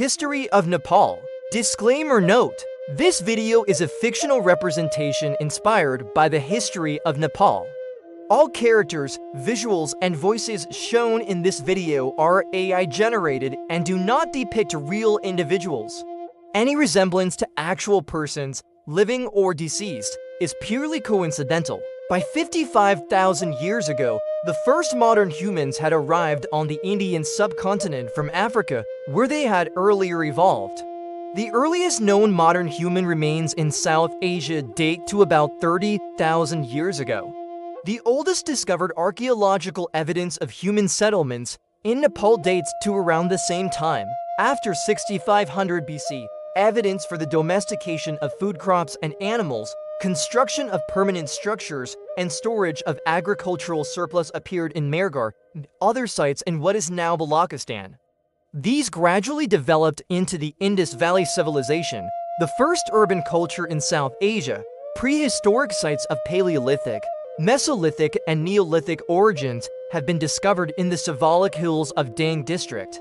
History of Nepal. Disclaimer note: this video is a fictional representation inspired by the history of Nepal. All characters, visuals, and voices shown in this video are AI generated and do not depict real individuals. Any resemblance to actual persons, living or deceased, is purely coincidental. By 55,000 years ago, the first modern humans had arrived on the Indian subcontinent from Africa, where they had earlier evolved. The earliest known modern human remains in South Asia date to about 30,000 years ago. The oldest discovered archaeological evidence of human settlements in Nepal dates to around the same time. After 6500 BC, evidence for the domestication of food crops and animals, construction of permanent structures, and storage of agricultural surplus appeared in Mehrgarh and other sites in what is now Balochistan. These gradually developed into the Indus Valley Civilization, the first urban culture in South Asia. Prehistoric sites of Paleolithic, Mesolithic, and Neolithic origins have been discovered in the Sivalak Hills of Dang district.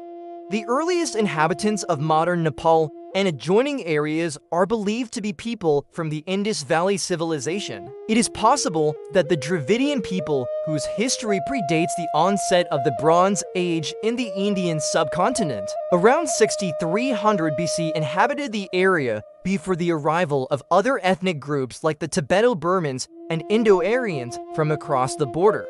The earliest inhabitants of modern Nepal and adjoining areas are believed to be people from the Indus Valley Civilization. It is possible that the Dravidian people, whose history predates the onset of the Bronze Age in the Indian subcontinent, around 6300 BC inhabited the area before the arrival of other ethnic groups like the Tibeto-Burmans and Indo-Aryans from across the border.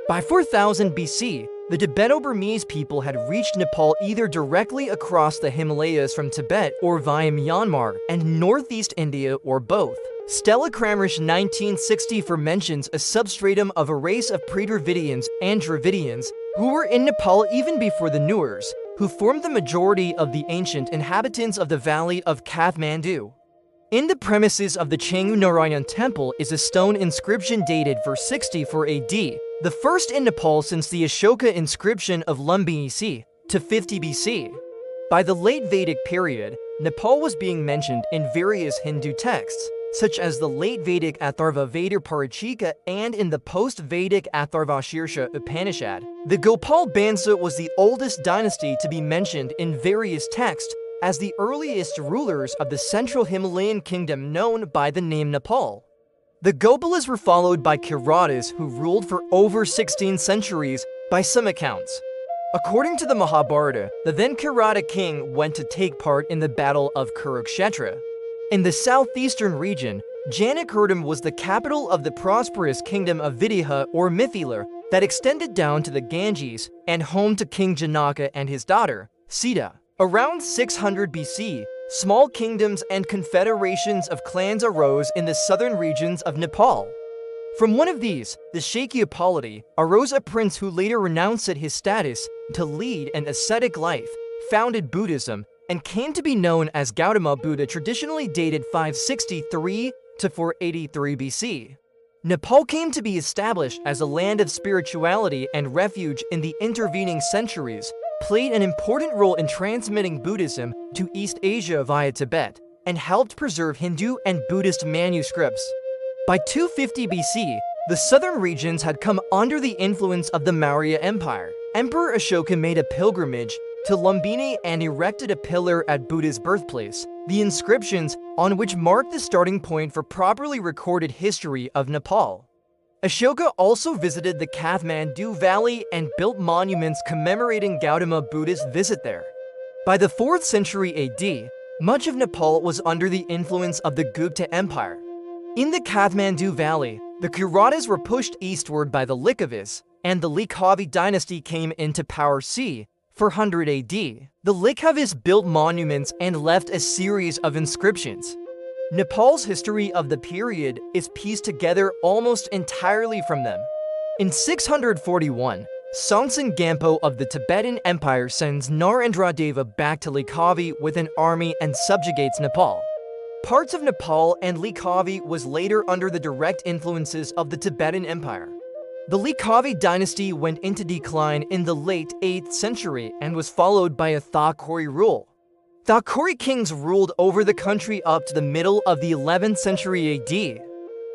By 4000 BC, the Tibeto-Burmese people had reached Nepal either directly across the Himalayas from Tibet or via Myanmar and northeast India, or both. Stella Kramrisch 1964 mentions a substratum of a race of pre-Dravidians and Dravidians who were in Nepal even before the Newars, who formed the majority of the ancient inhabitants of the valley of Kathmandu. In the premises of the Changu Narayan Temple is a stone inscription dated for 64 AD, the first in Nepal since the Ashoka inscription of Lumbini C. to 50 BC. By the late Vedic period, Nepal was being mentioned in various Hindu texts, such as the late Vedic Atharva Veda Parachika and in the post-Vedic Atharvashirsha Upanishad. The Gopal Bansa was the oldest dynasty to be mentioned in various texts as the earliest rulers of the central Himalayan kingdom known by the name Nepal. The Gopalas were followed by Kiratas, who ruled for over 16 centuries by some accounts. According to the Mahabharata, the then Kirata king went to take part in the Battle of Kurukshetra. In the southeastern region, Janakirtam was the capital of the prosperous kingdom of Vidya or Mithila that extended down to the Ganges and home to King Janaka and his daughter, Sita. Around 600 BC, small kingdoms and confederations of clans arose in the southern regions of Nepal. From one of these, the Shakya polity, arose a prince who later renounced his status to lead an ascetic life, founded Buddhism, and came to be known as Gautama Buddha, traditionally dated 563 to 483 BC. Nepal came to be established as a land of spirituality and refuge in the intervening centuries, played an important role in transmitting Buddhism to East Asia via Tibet, and helped preserve Hindu and Buddhist manuscripts. By 250 BC, the southern regions had come under the influence of the Maurya Empire. Emperor Ashoka made a pilgrimage to Lumbini and erected a pillar at Buddha's birthplace, the inscriptions on which mark the starting point for properly recorded history of Nepal. Ashoka also visited the Kathmandu Valley and built monuments commemorating Gautama Buddha's visit there. By the 4th century AD, much of Nepal was under the influence of the Gupta Empire. In the Kathmandu Valley, the Kiratas were pushed eastward by the Likhavis, and the Likhavi dynasty came into power c. 400 AD. The Likhavis built monuments and left a series of inscriptions. Nepal's history of the period is pieced together almost entirely from them. In 641, Songtsen Gampo of the Tibetan Empire sends Narendradeva back to Likhavi with an army and subjugates Nepal. Parts of Nepal and Likhavi was later under the direct influences of the Tibetan Empire. The Likhavi dynasty went into decline in the late 8th century and was followed by a Thakori rule. Thakori kings ruled over the country up to the middle of the 11th century AD.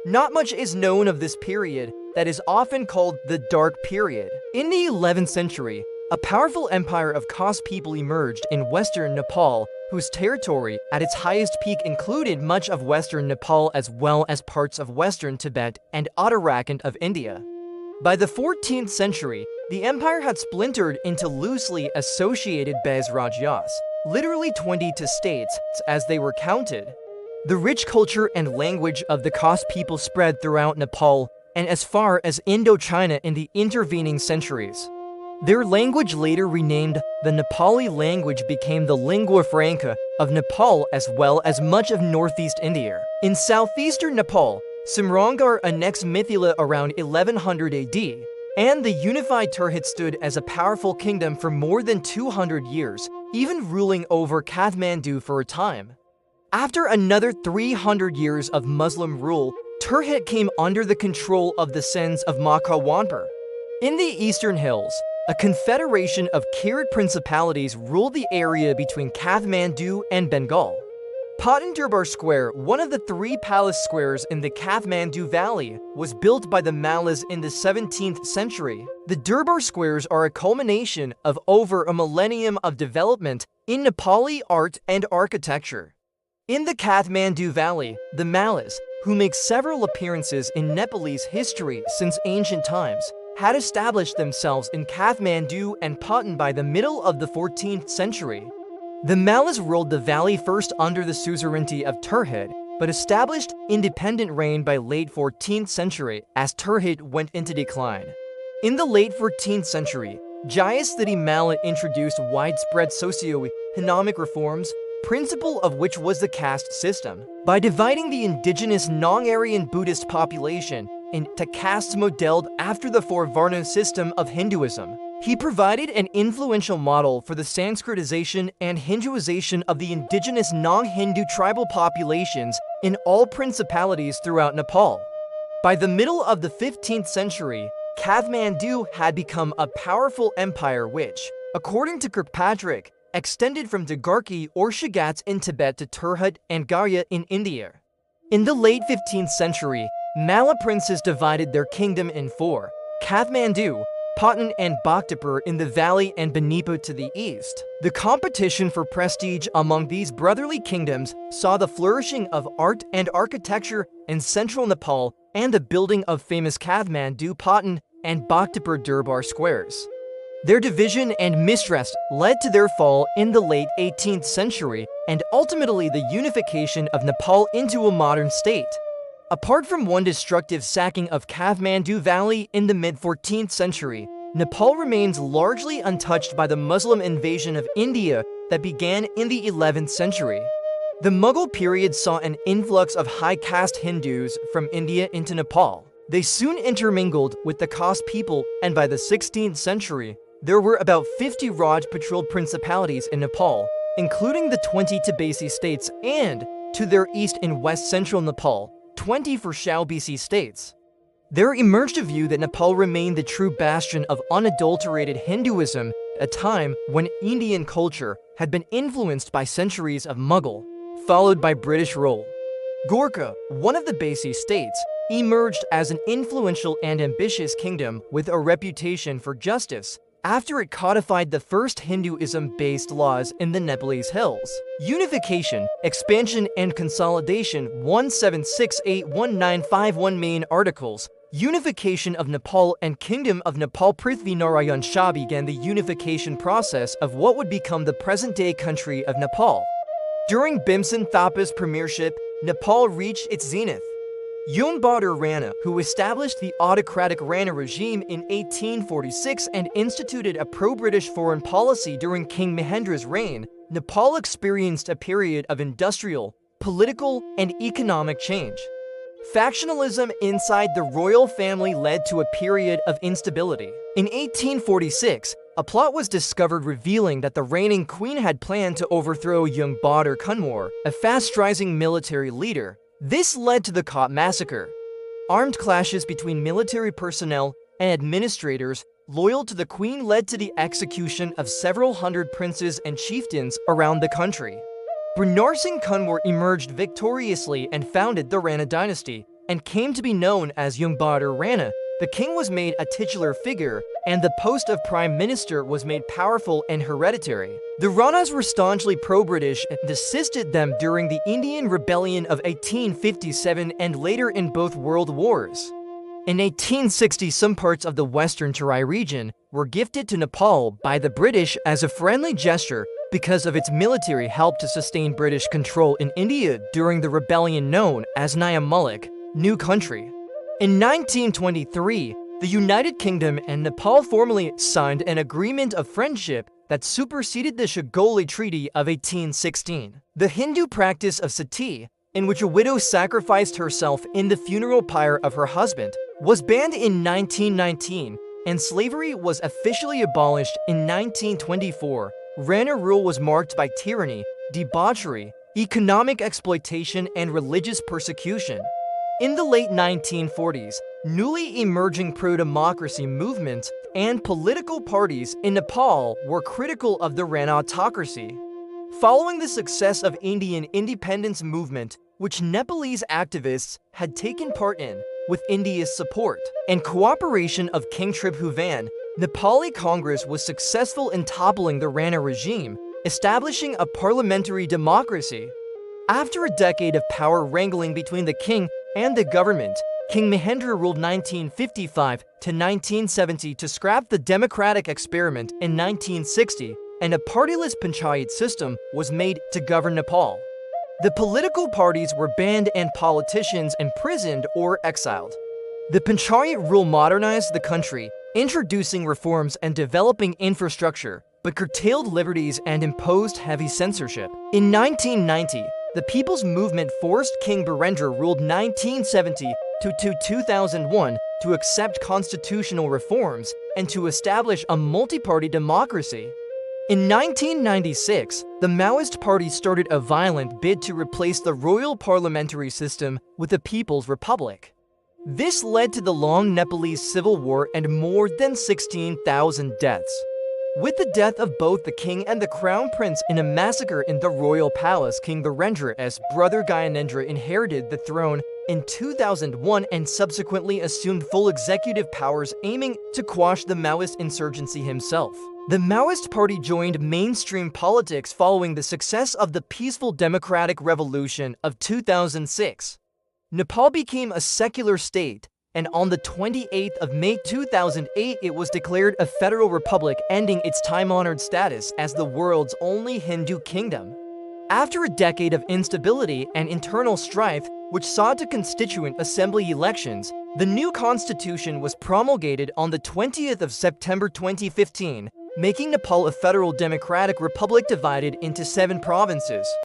Not much is known of this period that is often called the Dark Period. In the 11th century, A powerful empire of Khas people emerged in western Nepal, whose territory at its highest peak included much of western Nepal as well as parts of western Tibet and Uttarakhand of India. By the 14th century, the empire had splintered into loosely associated Bez Rajyas, literally 22 states as they were counted. The rich culture and language of the Khas people spread throughout Nepal and as far as Indochina in the intervening centuries. Their language, later renamed the Nepali language, became the lingua franca of Nepal as well as much of northeast India. In southeastern Nepal, Simrangar annexed Mithila around 1100 AD, and the unified Tirhut stood as a powerful kingdom for more than 200 years, even ruling over Kathmandu for a time. After another 300 years of Muslim rule, Tirhut came under the control of the Sens of Makawanpur. In the eastern hills, a confederation of Kirat principalities ruled the area between Kathmandu and Bengal. Patan Durbar Square, one of the 3 palace squares in the Kathmandu Valley, was built by the Mallas in the 17th century. The Durbar Squares are a culmination of over a millennium of development in Nepali art and architecture. In the Kathmandu Valley, the Mallas, who make several appearances in Nepalese history since ancient times, had established themselves in Kathmandu and Patan by the middle of the 14th century. The Mallas ruled the valley first under the suzerainty of Tirhut, but established independent reign by late 14th century as Tirhut went into decline. In the late 14th century, Jayasthiti Malla introduced widespread socio-economic reforms, principle of which was the caste system. By dividing the indigenous non-Aryan Buddhist population into castes modeled after the 4-Varna system of Hinduism, he provided an influential model for the Sanskritization and Hinduization of the indigenous non-Hindu tribal populations in all principalities throughout Nepal. By the middle of the 15th century, Kathmandu had become a powerful empire which, according to Kirkpatrick, extended from Dagarki or Shagats in Tibet to Tirhut and Gaya in India. In the late 15th century, Malla princes divided their kingdom in 4, Kathmandu, Patan and Bhaktapur in the valley and Benipa to the east. The competition for prestige among these brotherly kingdoms saw the flourishing of art and architecture in central Nepal and the building of famous Kathmandu, Patan, and Bhaktapur Durbar squares. Their division and mistrust led to their fall in the late 18th century and ultimately the unification of Nepal into a modern state. Apart from one destructive sacking of Kathmandu Valley in the mid-14th century, Nepal remains largely untouched by the Muslim invasion of India that began in the 11th century. The Mughal period saw an influx of high-caste Hindus from India into Nepal. They soon intermingled with the Khas people, and by the 16th century, there were about 50 Raj-patrolled principalities in Nepal, including the 20 Tibesi states and, to their east in west-central Nepal, 20 for Shao-Bisi states. There emerged a view that Nepal remained the true bastion of unadulterated Hinduism at a time when Indian culture had been influenced by centuries of Mughal, followed by British rule. Gorkha, one of the Basi states, emerged as an influential and ambitious kingdom with a reputation for justice, after it codified the first Hinduism-based laws in the Nepalese hills. Unification, Expansion and Consolidation 17681951 Main articles. Unification of Nepal and Kingdom of Nepal. Prithvi Narayan Shah began the unification process of what would become the present-day country of Nepal. During Bhimsen Thapa's premiership, Nepal reached its zenith. Yungbadar Rana, who established the autocratic Rana regime in 1846 and instituted a pro-British foreign policy during King Mahendra's reign, Nepal experienced a period of industrial, political, and economic change. Factionalism inside the royal family led to a period of instability. In 1846, a plot was discovered revealing that the reigning queen had planned to overthrow Yungbadar Kunwar, a fast-rising military leader. This led to the Kot massacre. Armed clashes between military personnel and administrators loyal to the queen led to the execution of several hundred princes and chieftains around the country. Brunar Singh Kunwar emerged victoriously and founded the Rana dynasty, and came to be known as Yungbadar Rana. The king was made a titular figure and the post of prime minister was made powerful and hereditary. The Ranas were staunchly pro-British and assisted them during the Indian Rebellion of 1857 and later in both world wars. In 1860, some parts of the western Terai region were gifted to Nepal by the British as a friendly gesture because of its military help to sustain British control in India during the rebellion known as Naya Malik, New Country. In 1923, the United Kingdom and Nepal formally signed an agreement of friendship that superseded the Shagoli Treaty of 1816. The Hindu practice of sati, in which a widow sacrificed herself in the funeral pyre of her husband, was banned in 1919, and slavery was officially abolished in 1924. Rana rule was marked by tyranny, debauchery, economic exploitation, and religious persecution. In the late 1940s, newly emerging pro-democracy movements and political parties in Nepal were critical of the Rana autocracy. Following the success of Indian independence movement, which Nepalese activists had taken part in, with India's support and cooperation of King Tribhuvan, Nepali Congress was successful in toppling the Rana regime, establishing a parliamentary democracy. After a decade of power wrangling between the king and the government, King Mahendra ruled 1955 to 1970 to scrap the democratic experiment in 1960, and a partyless panchayat system was made to govern Nepal. The political parties were banned and politicians imprisoned or exiled. The panchayat rule modernized the country, introducing reforms and developing infrastructure, but curtailed liberties and imposed heavy censorship. In 1990, the People's Movement forced King Birendra ruled 1970 to 2001 to accept constitutional reforms and to establish a multi-party democracy. In 1996, the Maoist Party started a violent bid to replace the royal parliamentary system with a People's Republic. This led to the long Nepalese civil war and more than 16,000 deaths. With the death of both the king and the crown prince in a massacre in the royal palace, King Birendra's brother Gyanendra inherited the throne in 2001 and subsequently assumed full executive powers, aiming to quash the Maoist insurgency himself. The Maoist Party joined mainstream politics following the success of the peaceful democratic revolution of 2006. Nepal became a secular state, and on the 28th of May 2008 it was declared a federal republic, ending its time-honored status as the world's only Hindu kingdom. After a decade of instability and internal strife, which saw to constituent assembly elections, the new constitution was promulgated on the 20th of September 2015, making Nepal a federal democratic republic divided into 7 provinces.